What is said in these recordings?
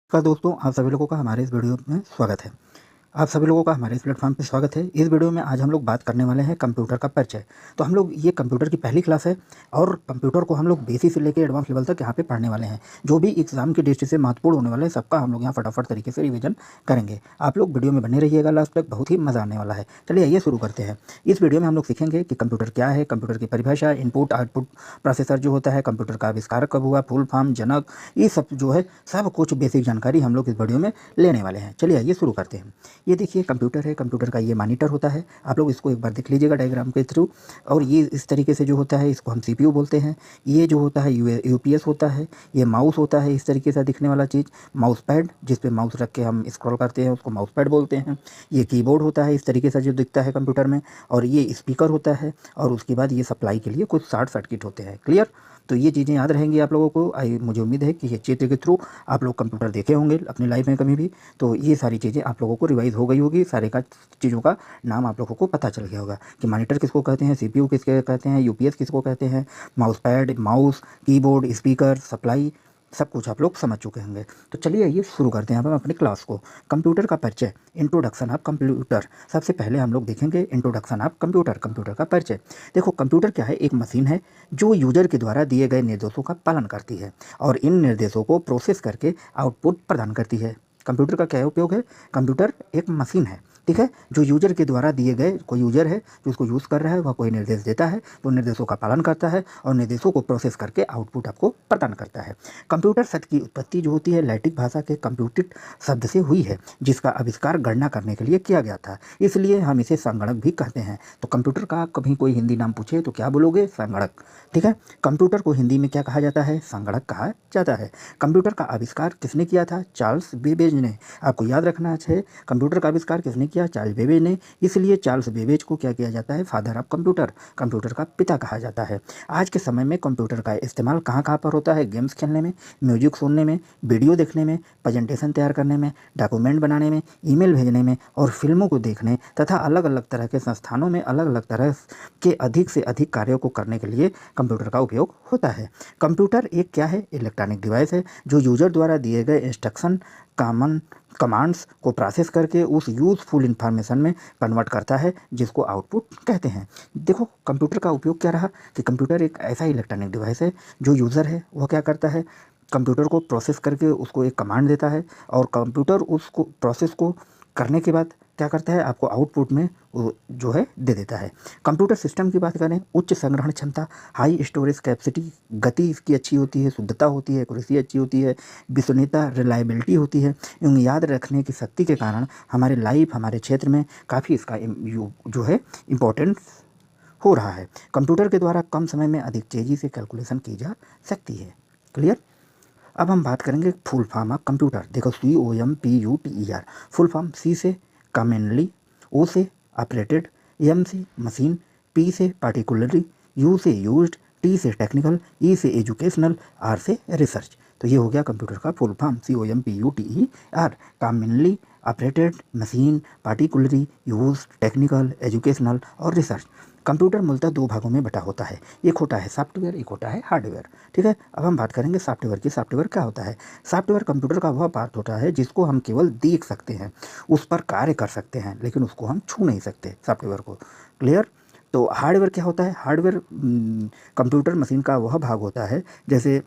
नमस्कार दोस्तों, आप सभी लोगों का हमारे इस वीडियो में स्वागत है। आप सभी लोगों का हमारे इस प्लेटफॉर्म पे स्वागत है। इस वीडियो में आज हम लोग बात करने वाले हैं कंप्यूटर का परिचय। तो हम लोग ये कंप्यूटर की पहली क्लास है और कंप्यूटर को हम लोग बेसिक से लेकर एडवांस लेवल तक यहाँ पे पढ़ने वाले हैं। जो भी एग्जाम की दृष्टि से महत्वपूर्ण होने वाला है सबका हम लोग यहाँ फटाफट तरीके से रिवीजन करेंगे। आप लोग वीडियो में बने रहिएगा लास्ट तक, बहुत ही मज़ा आने वाला है। चलिए आइए शुरू करते हैं। इस वीडियो में हम लोग सीखेंगे कि कंप्यूटर क्या है, कंप्यूटर की परिभाषा, इनपुट आउटपुट प्रोसेसर जो होता है, कंप्यूटर का आविष्कार कब हुआ, फुल फॉर्म, जनक, ये सब जो है सब कुछ बेसिक जानकारी हम लोग इस वीडियो में लेने वाले हैं। चलिए आइए शुरू करते हैं। ये देखिए कंप्यूटर है, कंप्यूटर का ये मॉनिटर होता है। आप लोग इसको एक बार देख लीजिएगा डायग्राम के थ्रू। और ये इस तरीके से जो होता है इसको हम सीपीयू बोलते हैं। ये जो होता है यूपीएस होता है। ये माउस होता है, इस तरीके से दिखने वाला चीज़ माउस पैड, जिस पे माउस रख के हम स्क्रॉल करते हैं उसको माउस पैड बोलते हैं। ये कीबोर्ड होता है, इस तरीके से जो दिखता है कंप्यूटर में। और ये स्पीकर होता है। और उसके बाद ये सप्लाई के लिए कुछ शॉर्ट सर्किट होते हैं। क्लियर? तो ये चीज़ें याद रहेंगी आप लोगों को। मुझे उम्मीद है कि ये चित्र के थ्रू आप लोग कंप्यूटर देखे होंगे अपनी लाइफ में कभी भी। तो ये सारी चीज़ें आप लोगों को रिवाइज हो गई होगी, सारे का चीज़ों का नाम आप लोगों को पता चल गया होगा कि मॉनिटर किसको कहते हैं, सीपीयू किसके कहते हैं, यूपीएस किसको कहते हैं, mouse pad, mouse, keyboard, speaker, supply, सब कुछ आप लोग समझ चुके होंगे। तो चलिए आइए शुरू करते हैं अब हम अपनी क्लास को। कंप्यूटर का परिचय, इंट्रोडक्शन ऑफ कंप्यूटर। सबसे पहले हम लोग देखेंगे इंट्रोडक्शन ऑफ कंप्यूटर, कंप्यूटर का परिचय। देखो कंप्यूटर क्या है, एक मशीन है जो यूजर के द्वारा दिए गए निर्देशों का पालन करती है और इन निर्देशों को प्रोसेस करके आउटपुट प्रदान करती है। कंप्यूटर का क्या उपयोग है? कंप्यूटर एक मशीन है, ठीक है, जो यूजर के द्वारा दिए गए, कोई यूजर है जो उसको यूज़ कर रहा है, वह कोई निर्देश देता है तो निर्देशों का पालन करता है और निर्देशों को प्रोसेस करके आउटपुट आपको प्रदान करता है। कंप्यूटर शब्द की उत्पत्ति जो होती है लैटिन भाषा के कंप्यूटेड शब्द से हुई है, जिसका आविष्कार गणना करने के लिए किया गया था, इसलिए हम इसे संगणक भी कहते हैं। तो कंप्यूटर का कभी कोई हिंदी नाम पूछे तो क्या बोलोगे? संगणक, ठीक है। कंप्यूटर को हिंदी में क्या कहा जाता है? संगणक कहा जाता है। कंप्यूटर का आविष्कार किसने किया था? चार्ल्स बेबेज ने। आपको याद रखना है, कंप्यूटर का आविष्कार किसने किया? चार्ल्स बेबेज ने। इसलिए चार्ल्स बेबेज को क्या किया जाता है? फादर ऑफ कंप्यूटर, कंप्यूटर का पिता कहा जाता है। आज के समय में कंप्यूटर का इस्तेमाल कहाँ कहाँ पर होता है? गेम्स खेलने में, म्यूजिक सुनने में, वीडियो देखने में, प्रेजेंटेशन तैयार करने में, डॉक्यूमेंट बनाने में, ईमेल भेजने में और फिल्मों को देखने तथा अलग अलग तरह के संस्थानों में अलग अलग तरह के अधिक से अधिक कार्यों को करने के लिए कंप्यूटर का उपयोग होता है। कंप्यूटर एक क्या है? इलेक्ट्रॉनिक डिवाइस है जो यूजर द्वारा दिए गए इंस्ट्रक्शन कमांड्स को प्रोसेस करके उस यूज़फुल इंफॉर्मेशन में कन्वर्ट करता है, जिसको आउटपुट कहते हैं। देखो कंप्यूटर का उपयोग क्या रहा कि कंप्यूटर एक ऐसा इलेक्ट्रॉनिक डिवाइस है जो यूज़र है वह क्या करता है, कंप्यूटर को प्रोसेस करके उसको एक कमांड देता है और कंप्यूटर उसको प्रोसेस को करने के बाद क्या करता है, आपको आउटपुट में वो जो है दे देता है। कंप्यूटर सिस्टम की बात करें, उच्च संग्रहण क्षमता, हाई स्टोरेज कैपेसिटी, गति इसकी अच्छी होती है, शुद्धता होती है, एक्यूरेसी अच्छी होती है, विश्वसनीयता, रिलायबिलिटी होती है। एवं याद रखने की शक्ति के कारण हमारे लाइफ, हमारे क्षेत्र में काफ़ी इसका जो है इम्पोर्टेंस हो रहा है। कंप्यूटर के द्वारा कम समय में अधिक तेज़ी से कैलकुलेशन की जा सकती है। क्लियर? अब हम बात करेंगे फुल फॉर्म ऑफ कंप्यूटर। देखो COMPUTER, फुल फॉर्म C से कॉमनली, O से ऑपरेटेड, M से मशीन, P से पार्टिकुलरली, U से यूज्ड, T से टेक्निकल, E से एजुकेशनल, R से रिसर्च। तो ये हो गया कंप्यूटर का full form COMPUTER, commonly, operated, machine, particularly, use, technical, educational और रिसर्च। कंप्यूटर मूलतः दो भागों में बटा होता है, एक होता है सॉफ्टवेयर, एक होता है हार्डवेयर, ठीक है। अब हम बात करेंगे सॉफ्टवेयर की। सॉफ्टवेयर क्या होता है? सॉफ्टवेयर कंप्यूटर का वह पार्ट होता है जिसको हम केवल देख सकते हैं, उस पर कार्य कर सकते हैं, लेकिन उसको हम छू नहीं सकते सॉफ्टवेयर को। क्लियर? तो हार्डवेयर क्या होता है? हार्डवेयर कंप्यूटर मशीन का वह भाग होता है, जैसे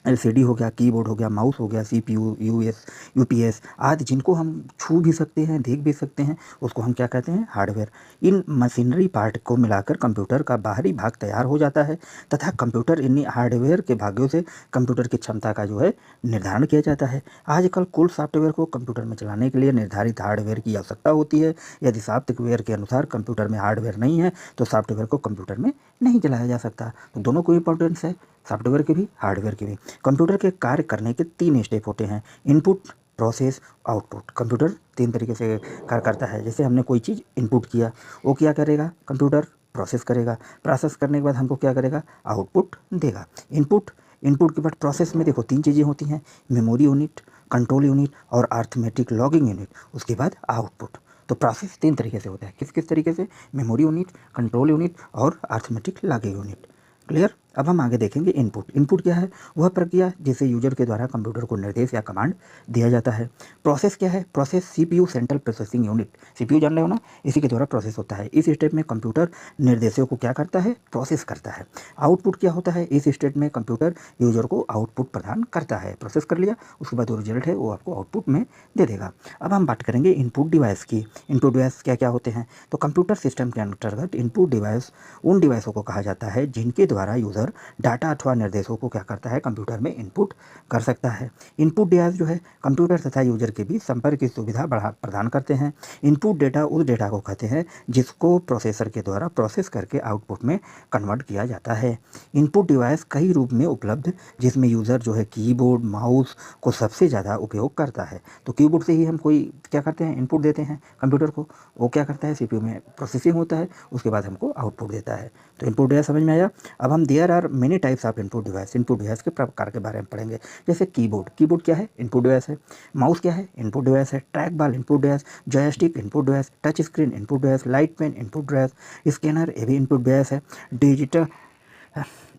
एलसीडी हो गया, कीबोर्ड हो गया, माउस हो गया, सीपीयू, यूपीएस आदि, जिनको हम छू भी सकते हैं, देख भी सकते हैं, उसको हम क्या कहते हैं? हार्डवेयर। इन मशीनरी पार्ट को मिलाकर कंप्यूटर का बाहरी भाग तैयार हो जाता है तथा कंप्यूटर इन्हीं हार्डवेयर के भागों से कंप्यूटर की क्षमता का जो है निर्धारण किया जाता है। आजकल कुल सॉफ्टवेयर को कंप्यूटर में चलाने के लिए निर्धारित हार्डवेयर की आवश्यकता होती है। यदि सॉफ्टवेयर के अनुसार कंप्यूटर में हार्डवेयर नहीं है तो सॉफ्टवेयर को कंप्यूटर में नहीं चलाया जा सकता। तो दोनों को इंपॉर्टेंस है, सॉफ्टवेयर के भी, हार्डवेयर के भी। कंप्यूटर के कार्य करने के 3 स्टेप होते हैं, इनपुट, प्रोसेस, आउटपुट। कंप्यूटर 3 तरीके से कार्य करता है। जैसे हमने कोई चीज़ इनपुट किया, वो क्या करेगा? कंप्यूटर प्रोसेस करेगा, प्रोसेस करने के बाद हमको क्या करेगा? आउटपुट देगा। इनपुट के बाद प्रोसेस में देखो 3 चीज़ें होती हैं, मेमोरी यूनिट, कंट्रोल यूनिट और अरिथमेटिक लॉगिंग यूनिट। उसके बाद आउटपुट। तो प्रोसेस 3 तरीके से होता है। किस किस तरीके से? मेमोरी यूनिट, कंट्रोल यूनिट और अरिथमेटिक लॉगिंग यूनिट। क्लियर? अब हम आगे देखेंगे इनपुट। इनपुट क्या है? वह प्रक्रिया जिसे यूजर के द्वारा कंप्यूटर को निर्देश या कमांड दिया जाता है। प्रोसेस क्या है? Process CPU central processing unit, CPU जान रहे हो ना, इसी के द्वारा प्रोसेस होता है। इस स्टेप में कंप्यूटर निर्देशों को क्या करता है? प्रोसेस करता है। आउटपुट क्या होता है? इस स्टेट में कंप्यूटर यूजर को आउटपुट प्रदान करता है। प्रोसेस कर लिया, उसके बाद जो रिजल्ट है वो आपको आउटपुट में दे देगा। अब हम बात करेंगे इनपुट डिवाइस की। इनपुट डिवाइस क्या क्या होते हैं? तो कंप्यूटर सिस्टम के अंतर्गत इनपुट डिवाइस उन डिवाइसों को कहा जाता है जिनके द्वारा यूज़र डाटा अथवा निर्देशों को क्या करता है? कंप्यूटर में इनपुट कर सकता है। इनपुट डिवाइस जो है कंप्यूटर तथा यूजर के बीच संपर्क की सुविधा प्रदान करते हैं। इनपुट डेटा उस डेटा को कहते हैं जिसको प्रोसेसर के द्वारा प्रोसेस करके आउटपुट में कन्वर्ट किया जाता है। इनपुट डिवाइस कई रूप में उपलब्ध, जिसमें यूज़र जो है कीबोर्ड, माउस को सबसे ज़्यादा उपयोग करता है। तो कीबोर्ड से ही हम कोई क्या करते हैं? इनपुट देते हैं कंप्यूटर को, वो क्या करता है? सीपीयू में प्रोसेसिंग होता है, उसके बाद हमको आउटपुट देता है। तो इनपुट डिवाइस समझ में आया। अब हम there are many types of input device, input device के प्रकार के बारे में पढ़ेंगे। जैसे कीबोर्ड, कीबोर्ड क्या है? इनपुट डिवाइस है। माउस क्या है? इनपुट डिवाइस है। Track ball input device, joystick input device, touch screen input device, light pen input device, scanner ये भी इनपुट डिवाइस है।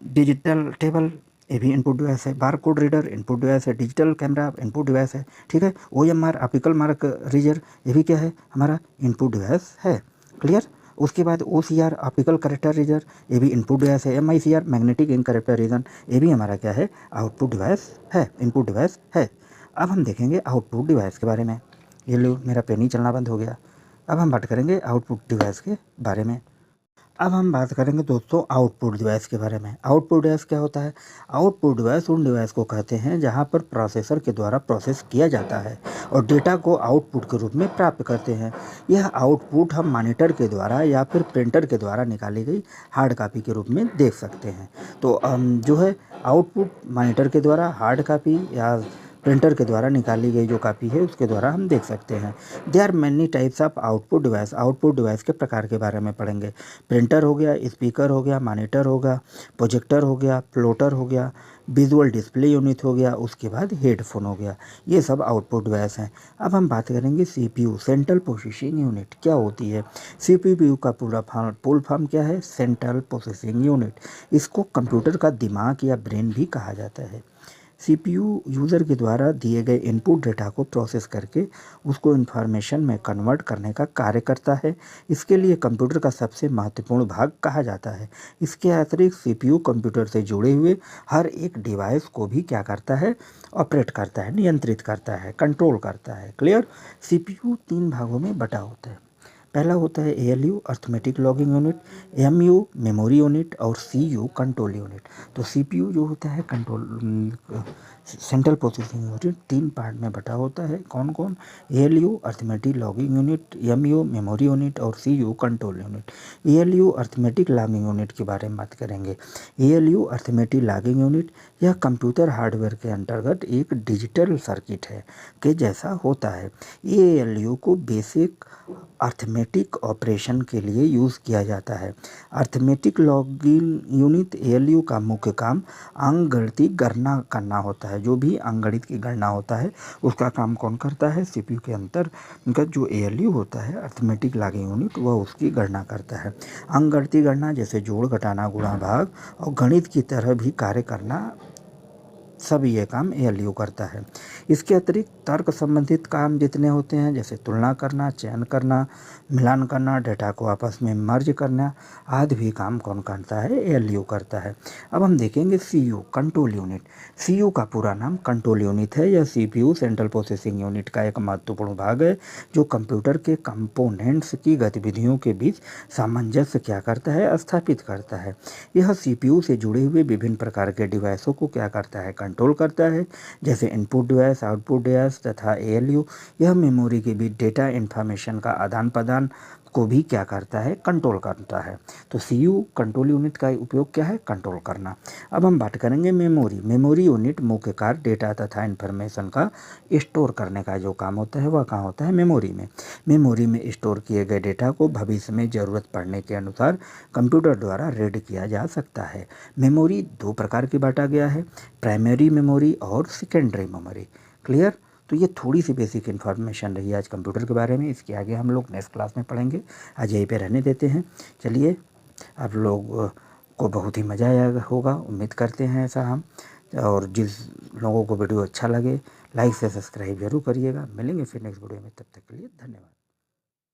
डिजिटल टेबल ये भी इनपुट डिवाइस है। Bar code reader input device है। डिजिटल कैमरा इनपुट डिवाइस है। ठीक है। OMR ऑप्टिकल मार्क रीडर ये भी क्या है? हमारा इनपुट डिवाइस है। क्लियर। उसके बाद OCR ऑप्टिकल कैरेक्टर रीडर ये भी इनपुट डिवाइस है। MICR magnetic ink character region ये भी हमारा क्या है? आउटपुट डिवाइस है, इनपुट डिवाइस है। अब हम देखेंगे आउटपुट डिवाइस के बारे में। ये लो, मेरा पेन ही चलना बंद हो गया। अब हम बात करेंगे आउटपुट डिवाइस के बारे में। अब हम बात करेंगे दोस्तों आउटपुट डिवाइस के बारे में। आउटपुट डिवाइस क्या होता है? आउटपुट डिवाइस उन डिवाइस को कहते हैं जहां पर प्रोसेसर के द्वारा प्रोसेस किया जाता है और डेटा को आउटपुट के रूप में प्राप्त करते हैं। यह आउटपुट हम मॉनिटर के द्वारा या फिर प्रिंटर के द्वारा निकाली गई हार्ड कॉपी के रूप में देख सकते हैं। तो जो है आउटपुट मॉनिटर के द्वारा, हार्ड कॉपी या प्रिंटर के द्वारा निकाली गई जो कॉपी है उसके द्वारा हम देख सकते हैं। They are many types of output device, output device के प्रकार के बारे में पढ़ेंगे। प्रिंटर हो गया, स्पीकर हो गया, मॉनिटर होगा, प्रोजेक्टर हो गया, प्लॉटर हो गया, विजुअल डिस्प्ले यूनिट हो गया, उसके बाद हेडफोन हो गया। ये सब आउटपुट डिवाइस हैं। अब हम बात करेंगे CPU सेंट्रल प्रोसेसिंग यूनिट क्या होती है? CPU का पूरा फुल फॉर्म क्या है? Central processing unit. इसको कंप्यूटर का दिमाग या ब्रेन भी कहा जाता है। CPU यूज़र के द्वारा दिए गए इनपुट डेटा को प्रोसेस करके उसको इन्फॉर्मेशन में कन्वर्ट करने का कार्य करता है। इसके लिए कंप्यूटर का सबसे महत्वपूर्ण भाग कहा जाता है। इसके अतिरिक्त CPU कंप्यूटर से जुड़े हुए हर एक डिवाइस को भी क्या करता है? ऑपरेट करता है, नियंत्रित करता है, कंट्रोल करता है। क्लियर। CPU 3 भागों में बटा होता है। पहला होता है ALU arithmetic logging unit, MU memory unit और CU कंट्रोल यूनिट। तो CPU जो होता है control central processing unit 3 part में बटा होता है। कौन कौन? ALU arithmetic logging unit, MU memory unit और CU control unit. ALU arithmetic logging unit के बारे में बात करेंगे। ALU अर्थमेटिक लॉगिंग यूनिट यह कंप्यूटर हार्डवेयर के अंतर्गत एक डिजिटल सर्किट है के जैसा होता है। ALU को बेसिक अर्थमेटिक ऑपरेशन के लिए यूज़ किया जाता है। अर्थमेटिक लॉगिंग यूनिट ALU का मुख्य काम अंकगणितीय गणना करना होता है। जो भी अंकगणित की गणना होता है उसका काम कौन करता है? CPU के अंतर्गत जो ALU होता है अर्थमेटिक लॉगिंग यूनिट वह उसकी गणना करता है। अंकगणितीय गणना जैसे जोड़, घटाना, गुणा, भाग और गणित की तरह भी कार्य करना, सभी ये काम ALU करता है। इसके अतिरिक्त तर्क संबंधित काम जितने होते हैं जैसे तुलना करना, चयन करना, मिलान करना, डेटा को आपस में मर्ज करना आदि भी काम कौन करता है? ALU करता है। अब हम देखेंगे CU कंट्रोल यूनिट। CU का पूरा नाम कंट्रोल यूनिट है। यह CPU सेंट्रल प्रोसेसिंग यूनिट का एक महत्वपूर्ण भाग है जो कंप्यूटर के कंपोनेंट्स की गतिविधियों के बीच सामंजस्य क्या करता है? स्थापित करता है। यह CPU से जुड़े हुए विभिन्न प्रकार के डिवाइसों को क्या करता है? कंट्रोल करता है, जैसे इनपुट डिवाइस, आउटपुट डिवाइस तथा ALU। यह मेमोरी के बीच डेटा इन्फॉर्मेशन का आदान प्रदान को भी क्या करता है? कंट्रोल करता है। तो CU कंट्रोल यूनिट का उपयोग क्या है? कंट्रोल करना। अब हम बात करेंगे मेमोरी। मेमोरी यूनिट मुख्य कार्य डेटा तथा इन्फॉर्मेशन का स्टोर करने का जो काम होता है वह कहाँ होता है? मेमोरी में। मेमोरी में स्टोर किए गए डेटा को भविष्य में ज़रूरत पड़ने के अनुसार कंप्यूटर द्वारा रीड किया जा सकता है। मेमोरी 2 प्रकार की बांटा गया है, प्राइमरी मेमोरी और सेकेंडरी मेमोरी। क्लियर। तो ये थोड़ी सी बेसिक इन्फॉर्मेशन रही आज कंप्यूटर के बारे में। इसके आगे हम लोग नेक्स्ट क्लास में पढ़ेंगे। आज यहीं पे रहने देते हैं। चलिए आप लोग को बहुत ही मज़ा आया होगा, उम्मीद करते हैं ऐसा हम। और जिस लोगों को वीडियो अच्छा लगे लाइक से सब्सक्राइब ज़रूर करिएगा। मिलेंगे फिर नेक्स्ट वीडियो में, तब तक के लिए धन्यवाद।